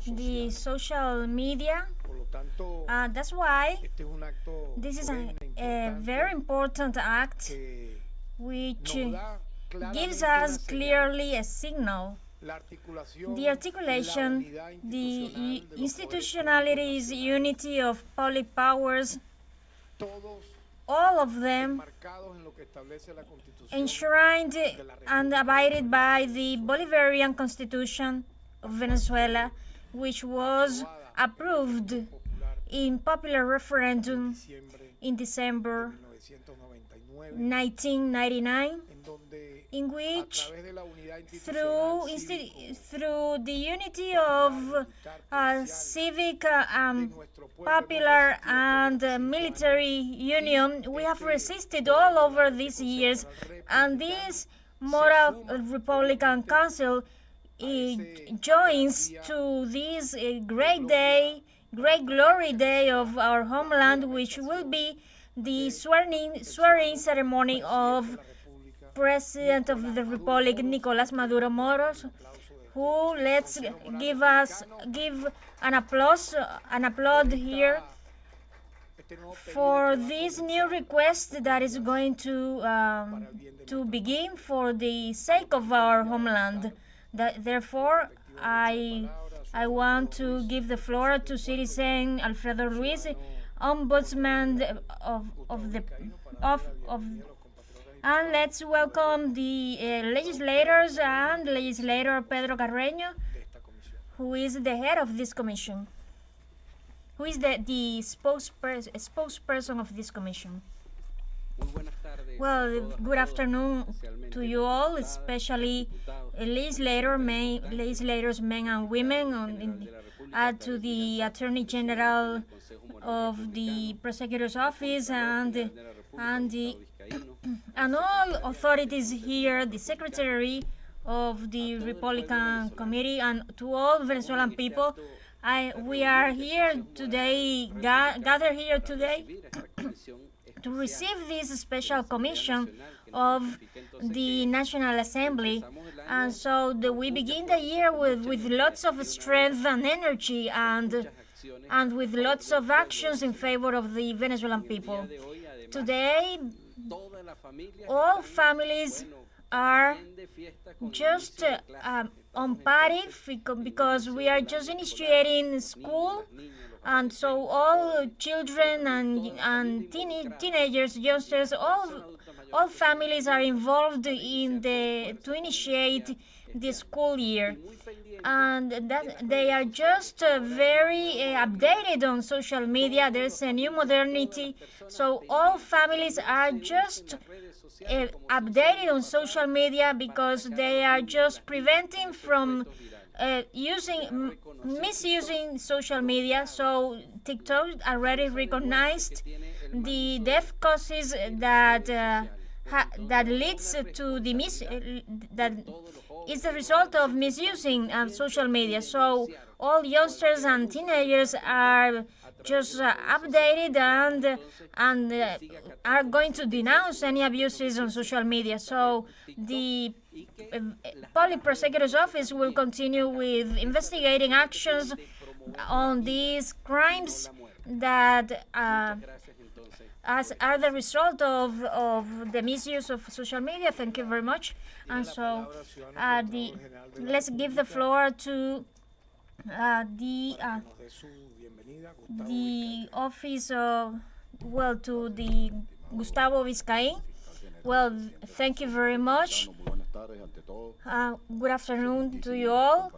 the social media. That's why this is a very important act which gives us clearly a signal. The articulation, the institutionalities, unity of public powers, all of them enshrined and abided by the Bolivarian Constitution of Venezuela, which was approved in popular referendum in December 1999, in which through the unity of civic, popular and military union, we have resisted all over these years, and this moral Republican Council joins to this great day, great glory day of our homeland, which will be the swearing ceremony of President of the Republic Nicolas Maduro Moros, who let's give an applaud here for this new request that is going to begin for the sake of our homeland. Therefore, I want to give the floor to Citizen Alfredo Ruiz, Ombudsman and let's welcome the legislators and legislator Pedro Carreño, who is the head of this commission, who is the spokesperson of this commission. Well, good afternoon to you all, especially legislators, men and women, to the Attorney General of the Prosecutor's Office and all authorities here, the Secretary of the Republican Committee, and to all Venezuelan people. We are here today, gathered here today to receive this special commission of the National Assembly. And so we begin the year with lots of strength and energy and with lots of actions in favor of the Venezuelan people. Today, all families are just on party because we are just initiating school, and so all children and teenagers, youngsters, all families are involved in to initiate the school year, and that they are just very updated on social media. There's a new modernity, so all families are just updated on social media because they are just preventing from misusing social media. So TikTok already recognized the death causes that leads to that is the result of misusing social media. So all youngsters and teenagers are just updated and are going to denounce any abuses on social media. So the Public Prosecutor's Office will continue with investigating actions on these crimes that are the result of the misuse of social media. Thank you very much. And so let's give the floor to the office of, to the Gustavo Vizcaín. Well, thank you very much. Good afternoon to you all.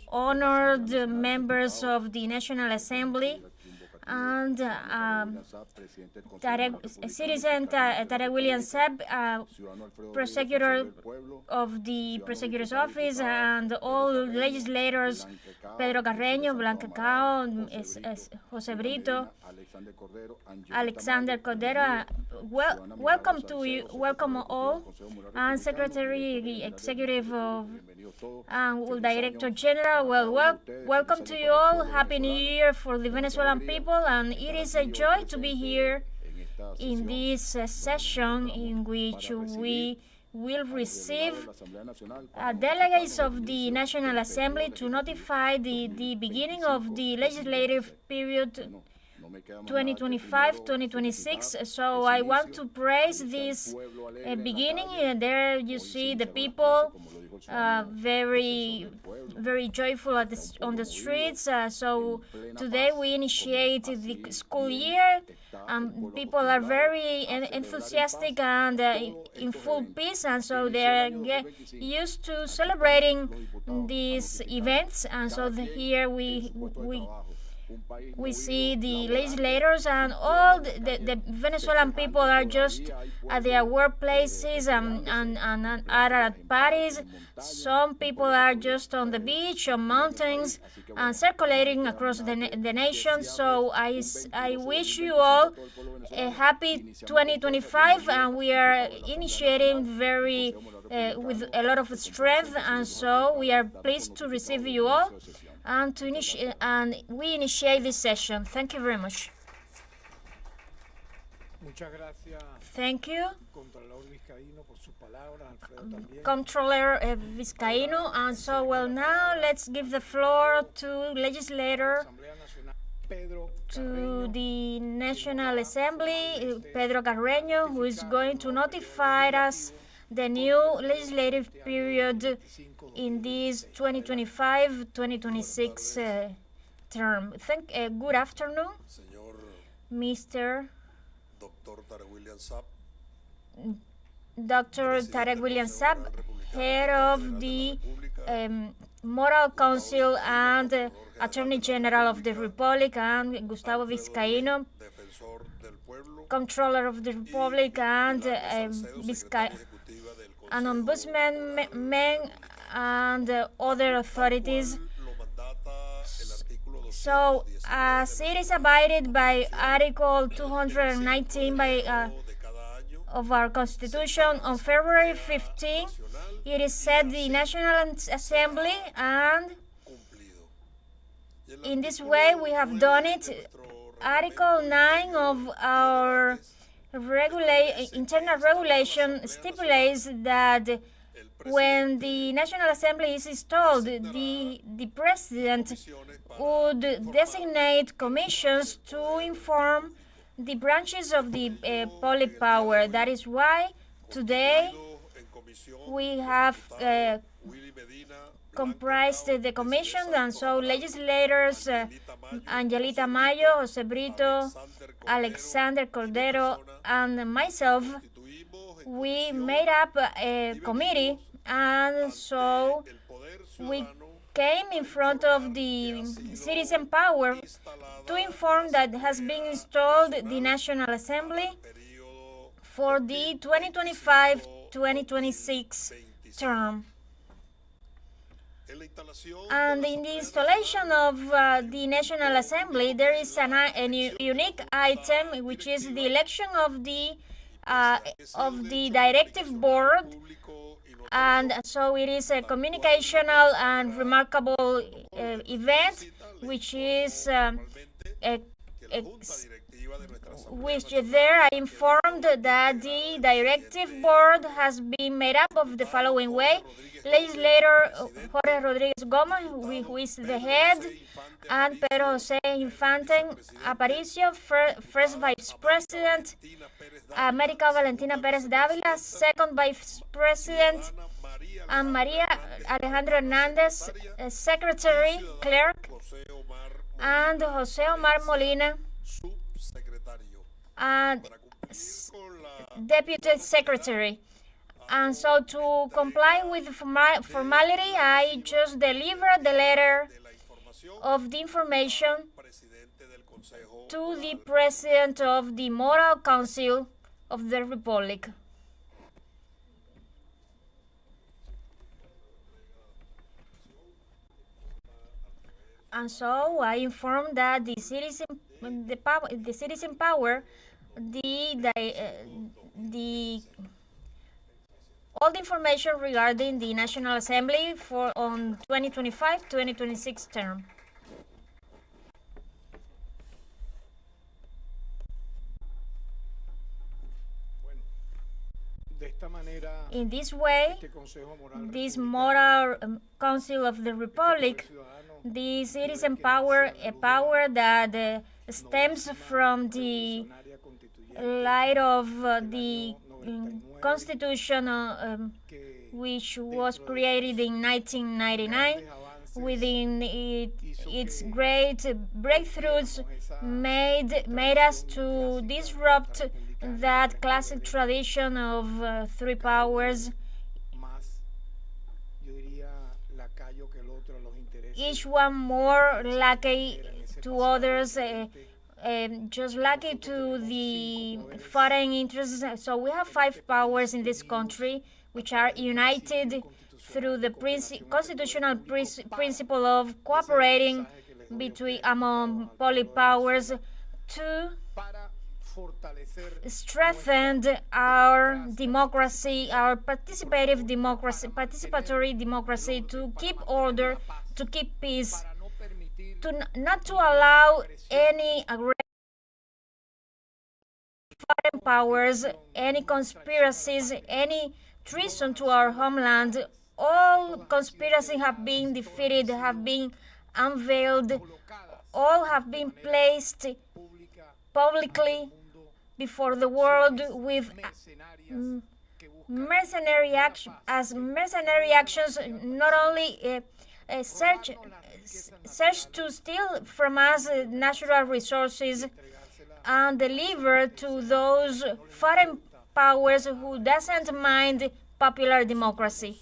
Honored members of the National Assembly and Citizen Tarek William, Prosecutor of the Prosecutor's Office, and all legislators, Pedro Carreño, Blanca Cao, Jose Brito, Alexander Cordero. Welcome to you, welcome all, and Secretary Executive of Director General. Welcome to you all. Happy New Year for the Venezuelan people, and it is a joy to be here in this session in which we will receive delegates of the National Assembly to notify the beginning of the legislative period 2025-2026. So I want to praise this beginning. There you see the people very joyful on the streets. So today we initiate the school year. People are very enthusiastic and in full peace, and so they're used to celebrating these events. And so here we see the legislators and all the Venezuelan people are just at their workplaces and are at parties. Some people are just on the beach, on mountains, and circulating across the nation. So I wish you all a happy 2025, and we are initiating with a lot of strength, and so we are pleased to receive you all. And we initiate this session. Thank you very much. Thank you, Comptroller Vizcaíno. And so, well, now let's give the floor to legislator to the National Assembly, Pedro Carreño, who is going to notify us the new legislative period in this 2025-2026 term. Good afternoon, Mr. Dr. Tarek William, head of the Moral Council and Attorney General of the Republic, and Gustavo Vizcaíno, Comptroller of the Republic, and an ombudsman and other authorities. So, as it is abided by Article 219 of our Constitution, on February 15, it is said the National Assembly, and in this way we have done it. Article 9 of our internal regulation stipulates that when the National Assembly is installed, the President would designate commissions to inform the branches of the public power. That is why today we have comprised the commission, and so legislators Angelita Mayo, Jose Brito, Alexander Cordero, and myself, we made up a committee, and so we came in front of the citizen power to inform that has been installed the National Assembly for the 2025-2026 term. And in the installation of the National Assembly, there is a unique item, which is the election of the directive board. And so it is a communicational and remarkable event, which is which there I informed that the directive board has been made up of the following way: legislator Jorge Rodriguez Gomez, who is the head, and Pedro Jose Infante Aparicio, first vice president, America Valentina Perez Davila, second vice president, and Maria Alejandra Hernandez, secretary, clerk, and Jose Omar Molina, and deputy secretary. And so, to comply with the formality, I just delivered the letter of the information to the President of the Moral Council of the Republic. And so I informed that the citizen power, all the information regarding the National Assembly on 2025-2026 term. In this way, this moral council of the Republic, the citizen power, a power that stems from the light of the Constitution which was created in 1999. Within its great breakthroughs made us to disrupt that classic tradition of three powers, each one more lucky to others, just lucky to the foreign interests. So we have five powers in this country which are united through the constitutional principle of cooperating among powers to strengthen our democracy, our participatory democracy, to keep order, to keep peace, not to allow any foreign powers, any conspiracies, any treason to our homeland. All conspiracies have been defeated, have been unveiled, all have been placed publicly before the world with mercenary actions, not only search to steal from us natural resources and deliver to those foreign powers who doesn't mind popular democracy.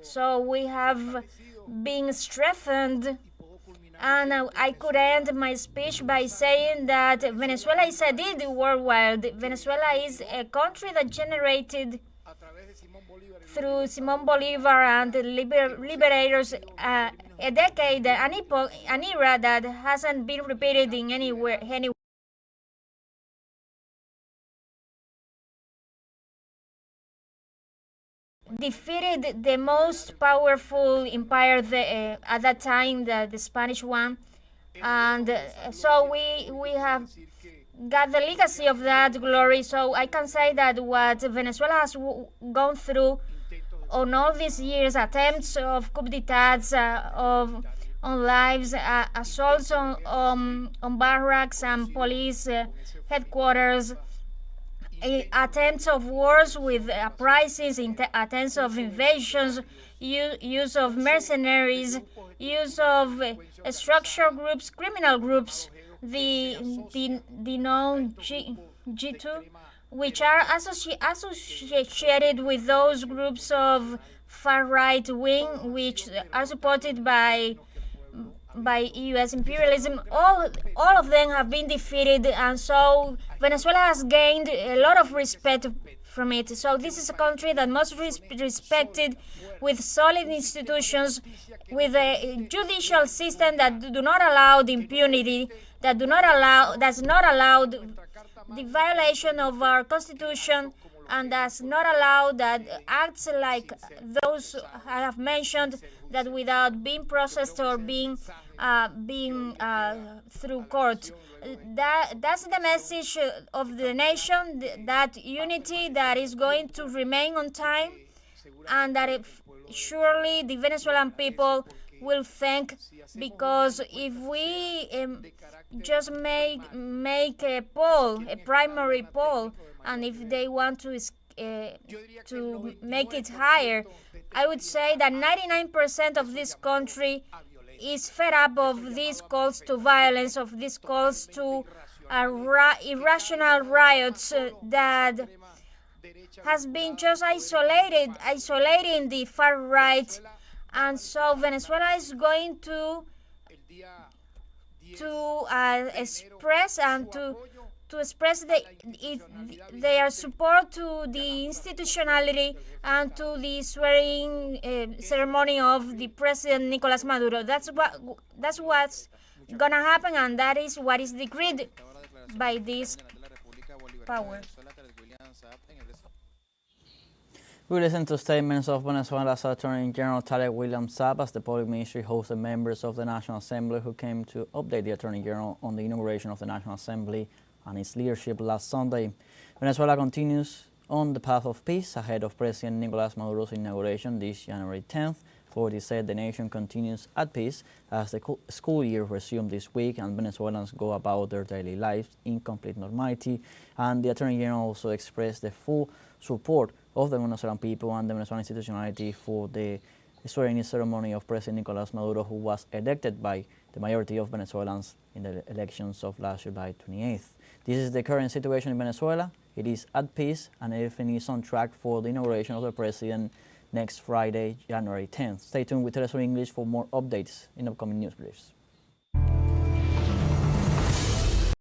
So we have been strengthened, and I could end my speech by saying that Venezuela is a deed worldwide. Venezuela is a country that generated through Simón Bolívar and the liberators a decade, an era that hasn't been repeated in anywhere. Defeated the most powerful empire at that time, the Spanish one, and so we have got the legacy of that glory. So I can say that what Venezuela has gone through on all these years, attempts of coup d'etats, on lives, assaults on barracks and police headquarters, attempts of wars with uprisings, attempts of invasions, use of mercenaries, use of structural groups, criminal groups, the known G2, which are associated with those groups of far-right wing, which are supported by U.S. imperialism. All of them have been defeated, and so Venezuela has gained a lot of respect from it. So this is a country that must be respected, with solid institutions, with a judicial system that do not allow the impunity, that's not allowed the violation of our constitution, and does not allow that acts like those I have mentioned, that without being processed or being through court. That's the message of the nation, that unity that is going to remain on time, and that surely the Venezuelan people will thank, because if we just make a poll, a primary poll, and if they want to make it higher, I would say that 99% of this country is fed up of these calls to violence, of these calls to irrational riots that has been just isolating the far right. And so Venezuela is going to express and to express their support to the institutionality and to the swearing ceremony of the President Nicolas Maduro. That's what's gonna happen, and that is what is decreed by this power. We listen to statements of Venezuela's Attorney General Tarek William as the public ministry hosted members of the National Assembly who came to update the Attorney General on the inauguration of the National Assembly and its leadership last Sunday. Venezuela continues on the path of peace ahead of President Nicolas Maduro's inauguration this January 10th. Authorities said the nation continues at peace as the school year resumed this week and Venezuelans go about their daily lives in complete normality. And the Attorney General also expressed the full support of the Venezuelan people and the Venezuelan institutionality for the swearing-in ceremony of President Nicolas Maduro, who was elected by the majority of Venezuelans in the elections of last July 28th. This is the current situation in Venezuela. It is at peace and everything is on track for the inauguration of the president next Friday, January 10th. Stay tuned with teleSUR English for more updates in upcoming news briefs.